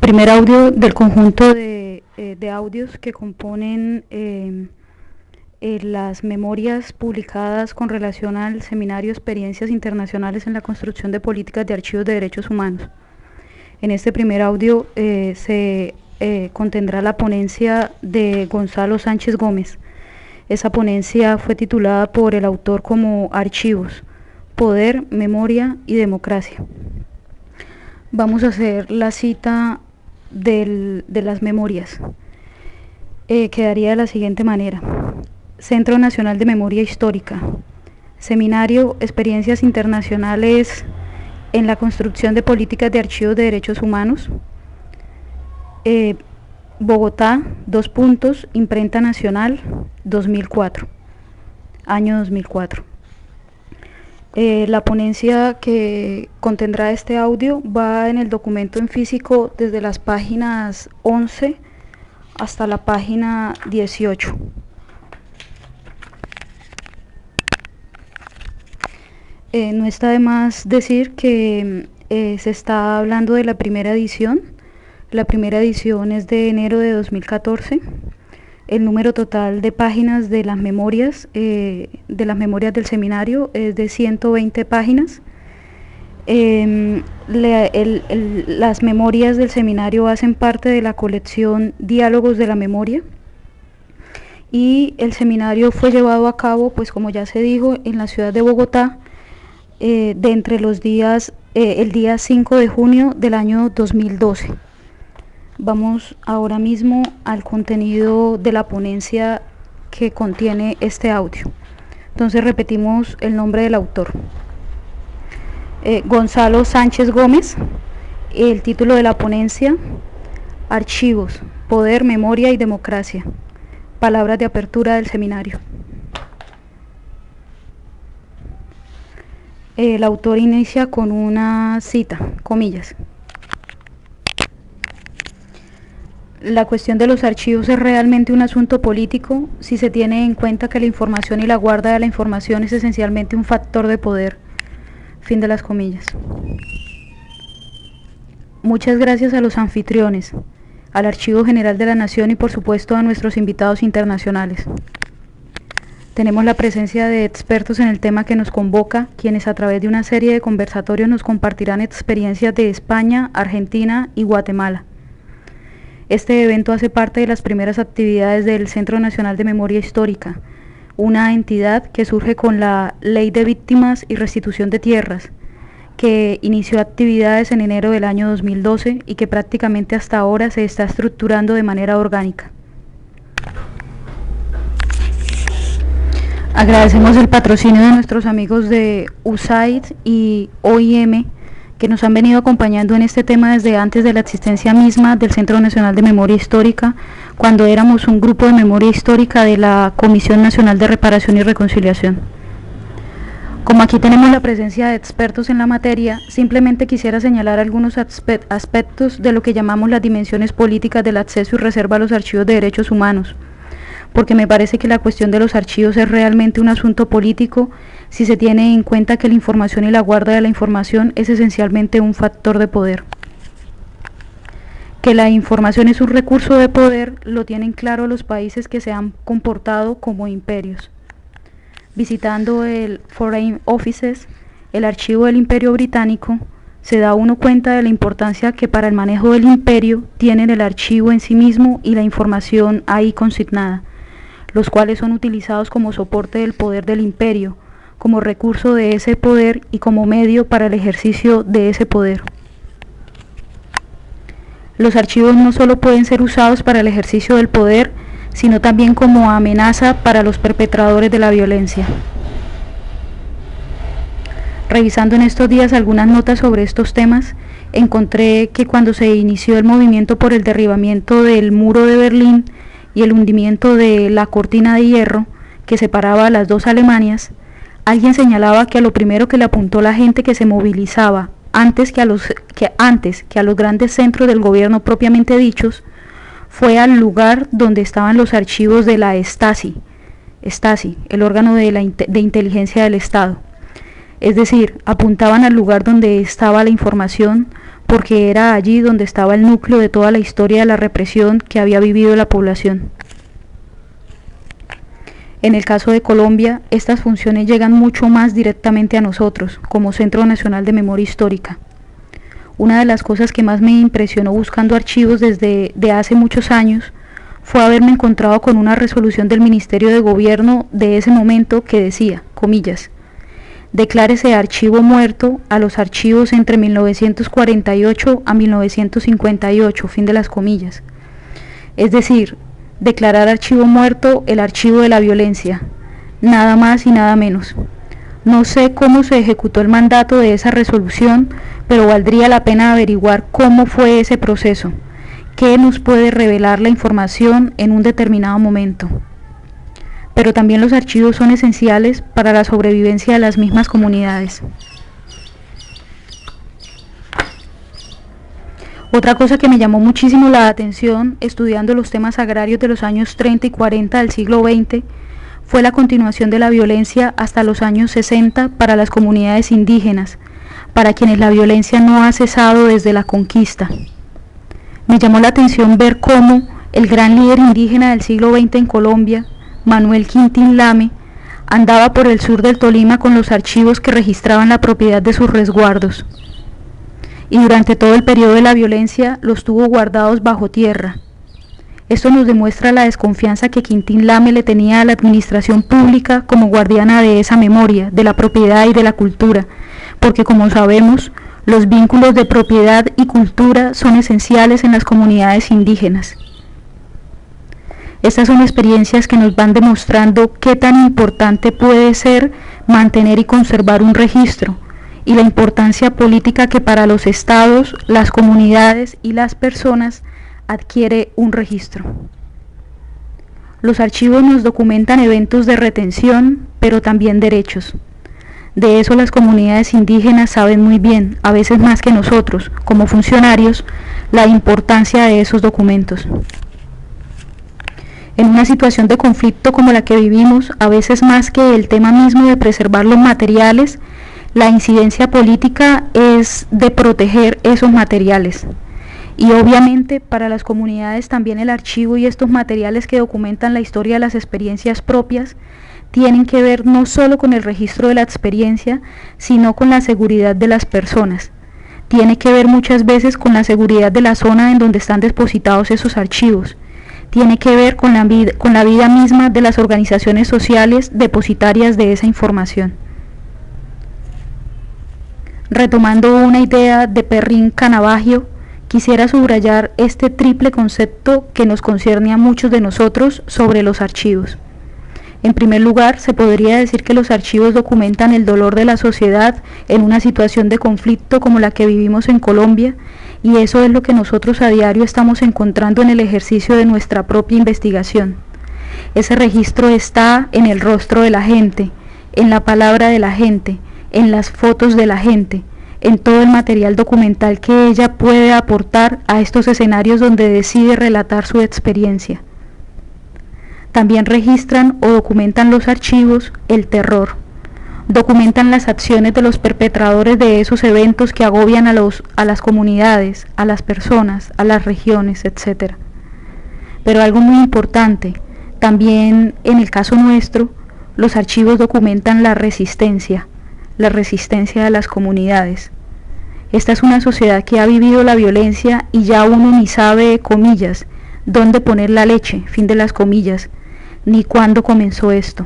Primer audio del conjunto de audios que componen las memorias publicadas con relación al seminario Experiencias Internacionales en la Construcción de Políticas de Archivos de Derechos Humanos. En este primer audio se contendrá la ponencia de Gonzalo Sánchez Gómez. Esa ponencia fue titulada por el autor como Archivos, Poder, Memoria y Democracia. Vamos a hacer la cita de las memorias. Quedaría de la siguiente manera: Centro Nacional de Memoria Histórica, Seminario Experiencias Internacionales en la Construcción de Políticas de Archivos de Derechos Humanos, Bogotá, Imprenta Nacional, 2004, año 2004. La ponencia que contendrá este audio va en el documento en físico desde las páginas 11 hasta la página 18. No está de más decir que se está hablando de la primera edición. La primera edición es de enero de 2014. El número total de páginas de las memorias del seminario es de 120 páginas. Las memorias del seminario hacen parte de la colección Diálogos de la Memoria, y el seminario fue llevado a cabo, pues como ya se dijo, en la ciudad de Bogotá, de entre los días, el día 5 de junio del año 2012. Vamos ahora mismo al contenido de la ponencia que contiene este audio. Entonces repetimos el nombre del autor. Gonzalo Sánchez Gómez. El título de la ponencia: Archivos, Poder, Memoria y Democracia. Palabras de apertura del seminario. El autor inicia con una cita, comillas. La cuestión de los archivos es realmente un asunto político si se tiene en cuenta que la información y la guarda de la información es esencialmente un factor de poder. Fin de las comillas. Muchas gracias a los anfitriones, al Archivo General de la Nación y por supuesto a nuestros invitados internacionales. Tenemos la presencia de expertos en el tema que nos convoca, quienes a través de una serie de conversatorios nos compartirán experiencias de España, Argentina y Guatemala. Este evento hace parte de las primeras actividades del Centro Nacional de Memoria Histórica, una entidad que surge con la Ley de Víctimas y Restitución de Tierras, que inició actividades en enero del año 2012 y que prácticamente hasta ahora se está estructurando de manera orgánica. Agradecemos el patrocinio de nuestros amigos de USAID y OIM, que nos han venido acompañando en este tema desde antes de la existencia misma del Centro Nacional de Memoria Histórica, cuando éramos un grupo de memoria histórica de la Comisión Nacional de Reparación y Reconciliación. Como aquí tenemos la presencia de expertos en la materia, simplemente quisiera señalar algunos aspectos de lo que llamamos las dimensiones políticas del acceso y reserva a los archivos de derechos humanos, porque me parece que la cuestión de los archivos es realmente un asunto político si se tiene en cuenta que la información y la guarda de la información es esencialmente un factor de poder. Que la información es un recurso de poder lo tienen claro los países que se han comportado como imperios. Visitando el Foreign Offices, el archivo del Imperio Británico, se da uno cuenta de la importancia que para el manejo del imperio tienen el archivo en sí mismo y la información ahí consignada, los cuales son utilizados como soporte del poder del imperio, como recurso de ese poder y como medio para el ejercicio de ese poder. Los archivos no solo pueden ser usados para el ejercicio del poder, sino también como amenaza para los perpetradores de la violencia. Revisando en estos días algunas notas sobre estos temas, encontré que cuando se inició el movimiento por el derribamiento del muro de Berlín y el hundimiento de la cortina de hierro que separaba a las dos Alemanias, alguien señalaba que a lo primero que le apuntó la gente que se movilizaba antes que a los grandes centros del gobierno propiamente dichos, fue al lugar donde estaban los archivos de la Stasi, el órgano de inteligencia del Estado. Es decir, apuntaban al lugar donde estaba la información, porque era allí donde estaba el núcleo de toda la historia de la represión que había vivido la población. En el caso de Colombia, estas funciones llegan mucho más directamente a nosotros, como Centro Nacional de Memoria Histórica. Una de las cosas que más me impresionó buscando archivos desde hace muchos años fue haberme encontrado con una resolución del Ministerio de Gobierno de ese momento que decía, comillas, declárese archivo muerto a los archivos entre 1948 a 1958, fin de las comillas. Es decir, declarar archivo muerto el archivo de la violencia, nada más y nada menos. No sé cómo se ejecutó el mandato de esa resolución, pero valdría la pena averiguar cómo fue ese proceso, qué nos puede revelar la información en un determinado momento. Pero también los archivos son esenciales para la sobrevivencia de las mismas comunidades. Otra cosa que me llamó muchísimo la atención estudiando los temas agrarios de los años 30 y 40 del siglo XX fue la continuación de la violencia hasta los años 60 para las comunidades indígenas, para quienes la violencia no ha cesado desde la conquista. Me llamó la atención ver cómo el gran líder indígena del siglo XX en Colombia, Manuel Quintín Lame, andaba por el sur del Tolima con los archivos que registraban la propiedad de sus resguardos. Y durante todo el periodo de la violencia los tuvo guardados bajo tierra. Esto nos demuestra la desconfianza que Quintín Lame le tenía a la administración pública como guardiana de esa memoria, de la propiedad y de la cultura, porque como sabemos, los vínculos de propiedad y cultura son esenciales en las comunidades indígenas. Estas son experiencias que nos van demostrando qué tan importante puede ser mantener y conservar un registro, y la importancia política que para los estados, las comunidades y las personas adquiere un registro. Los archivos nos documentan eventos de retención, pero también derechos. De eso las comunidades indígenas saben muy bien, a veces más que nosotros, como funcionarios, la importancia de esos documentos. En una situación de conflicto como la que vivimos, a veces más que el tema mismo de preservar los materiales, la incidencia política es de proteger esos materiales. Y obviamente para las comunidades también el archivo y estos materiales que documentan la historia de las experiencias propias tienen que ver no solo con el registro de la experiencia, sino con la seguridad de las personas. Tiene que ver muchas veces con la seguridad de la zona en donde están depositados esos archivos. Tiene que ver con la vida misma de las organizaciones sociales depositarias de esa información. Retomando una idea de Perrin Canavagio, quisiera subrayar este triple concepto que nos concierne a muchos de nosotros sobre los archivos. En primer lugar, se podría decir que los archivos documentan el dolor de la sociedad en una situación de conflicto como la que vivimos en Colombia, y eso es lo que nosotros a diario estamos encontrando en el ejercicio de nuestra propia investigación. Ese registro está en el rostro de la gente, en la palabra de la gente, en las fotos de la gente, en todo el material documental que ella puede aportar a estos escenarios donde decide relatar su experiencia. También registran o documentan los archivos el terror, documentan las acciones de los perpetradores de esos eventos que agobian a las comunidades, a las personas, a las regiones, etc. Pero algo muy importante, también en el caso nuestro, los archivos documentan la resistencia de las comunidades. Esta es una sociedad que ha vivido la violencia y ya uno ni sabe, comillas, dónde poner la leche, fin de las comillas, ni cuándo comenzó esto.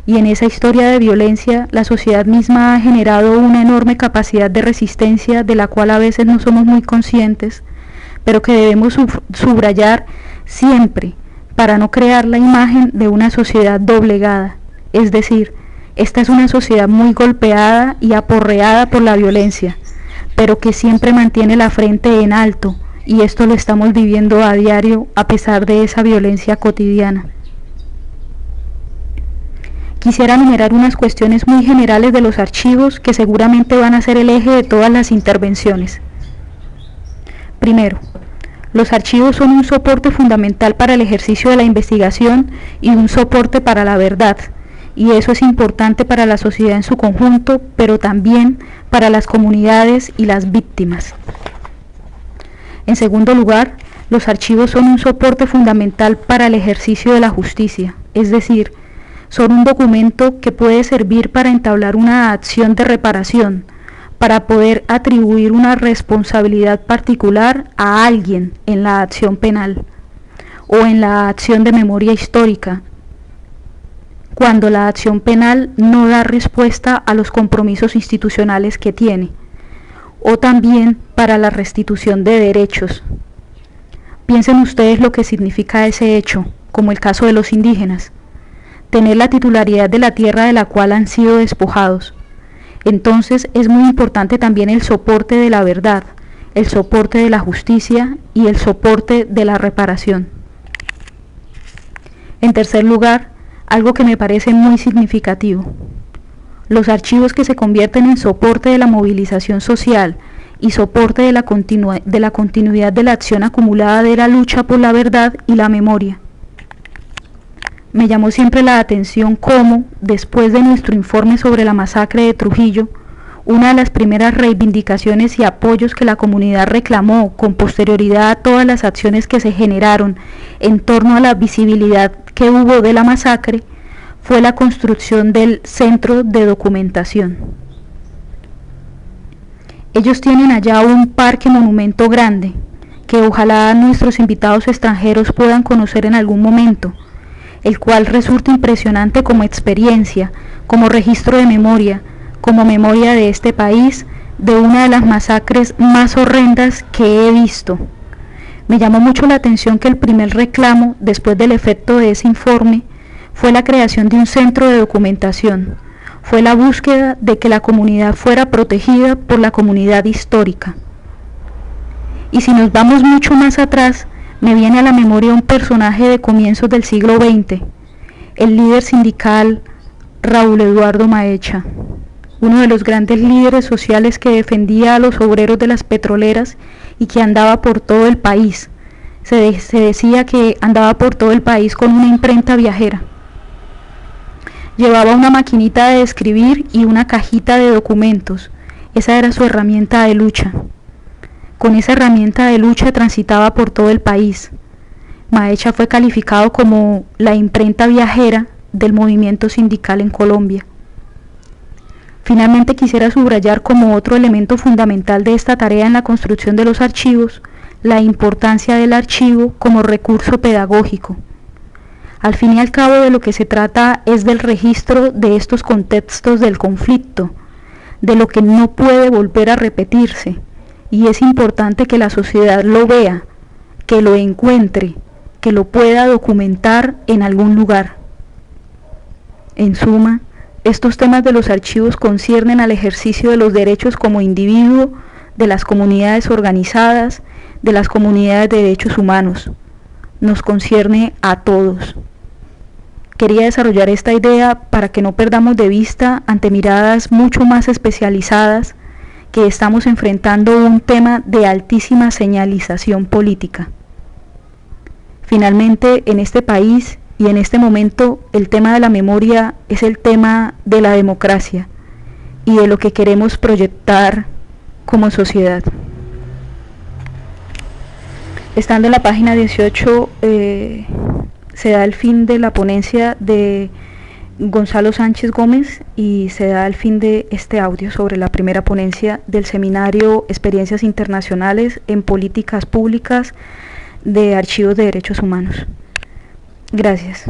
Y en esa historia de violencia, la sociedad misma ha generado una enorme capacidad de resistencia de la cual a veces no somos muy conscientes, pero que debemos subrayar siempre para no crear la imagen de una sociedad doblegada, es decir, esta es una sociedad muy golpeada y aporreada por la violencia, pero que siempre mantiene la frente en alto, y esto lo estamos viviendo a diario a pesar de esa violencia cotidiana. Quisiera enumerar unas cuestiones muy generales de los archivos que seguramente van a ser el eje de todas las intervenciones. Primero, los archivos son un soporte fundamental para el ejercicio de la investigación y un soporte para la verdad. Y eso es importante para la sociedad en su conjunto, pero también para las comunidades y las víctimas. En segundo lugar, los archivos son un soporte fundamental para el ejercicio de la justicia, es decir, son un documento que puede servir para entablar una acción de reparación, para poder atribuir una responsabilidad particular a alguien en la acción penal o en la acción de memoria histórica, cuando la acción penal no da respuesta a los compromisos institucionales que tiene, o también para la restitución de derechos. Piensen ustedes lo que significa ese hecho, como el caso de los indígenas, tener la titularidad de la tierra de la cual han sido despojados. Entonces es muy importante también el soporte de la verdad, el soporte de la justicia y el soporte de la reparación. En tercer lugar, algo que me parece muy significativo: los archivos que se convierten en soporte de la movilización social y soporte de la continuidad de la acción acumulada de la lucha por la verdad y la memoria. Me llamó siempre la atención cómo, después de nuestro informe sobre la masacre de Trujillo, una de las primeras reivindicaciones y apoyos que la comunidad reclamó con posterioridad a todas las acciones que se generaron en torno a la visibilidad que hubo de la masacre, fue la construcción del Centro de Documentación. Ellos tienen allá un parque monumento grande, que ojalá nuestros invitados extranjeros puedan conocer en algún momento, el cual resulta impresionante como experiencia, como registro de memoria, como memoria de este país, de una de las masacres más horrendas que he visto. Me llamó mucho la atención que el primer reclamo, después del efecto de ese informe, fue la creación de un centro de documentación, fue la búsqueda de que la comunidad fuera protegida por la comunidad histórica. Y si nos vamos mucho más atrás, me viene a la memoria un personaje de comienzos del siglo XX, el líder sindical Raúl Eduardo Maecha, uno de los grandes líderes sociales que defendía a los obreros de las petroleras y que andaba por todo el país. Se decía que andaba por todo el país con una imprenta viajera. Llevaba una maquinita de escribir y una cajita de documentos. Esa era su herramienta de lucha. Con esa herramienta de lucha transitaba por todo el país. Maecha fue calificado como la imprenta viajera del movimiento sindical en Colombia. Finalmente quisiera subrayar como otro elemento fundamental de esta tarea en la construcción de los archivos, la importancia del archivo como recurso pedagógico. Al fin y al cabo, de lo que se trata es del registro de estos contextos del conflicto, de lo que no puede volver a repetirse, y es importante que la sociedad lo vea, que lo encuentre, que lo pueda documentar en algún lugar. En suma, estos temas de los archivos conciernen al ejercicio de los derechos como individuo, de las comunidades organizadas, de las comunidades de derechos humanos. Nos concierne a todos. Quería desarrollar esta idea para que no perdamos de vista, ante miradas mucho más especializadas, que estamos enfrentando un tema de altísima señalización política. Finalmente, en este país y en este momento, el tema de la memoria es el tema de la democracia y de lo que queremos proyectar como sociedad. Estando en la página 18, se da el fin de la ponencia de Gonzalo Sánchez Gómez y se da el fin de este audio sobre la primera ponencia del seminario Experiencias Internacionales en Políticas Públicas de Archivos de Derechos Humanos. Gracias.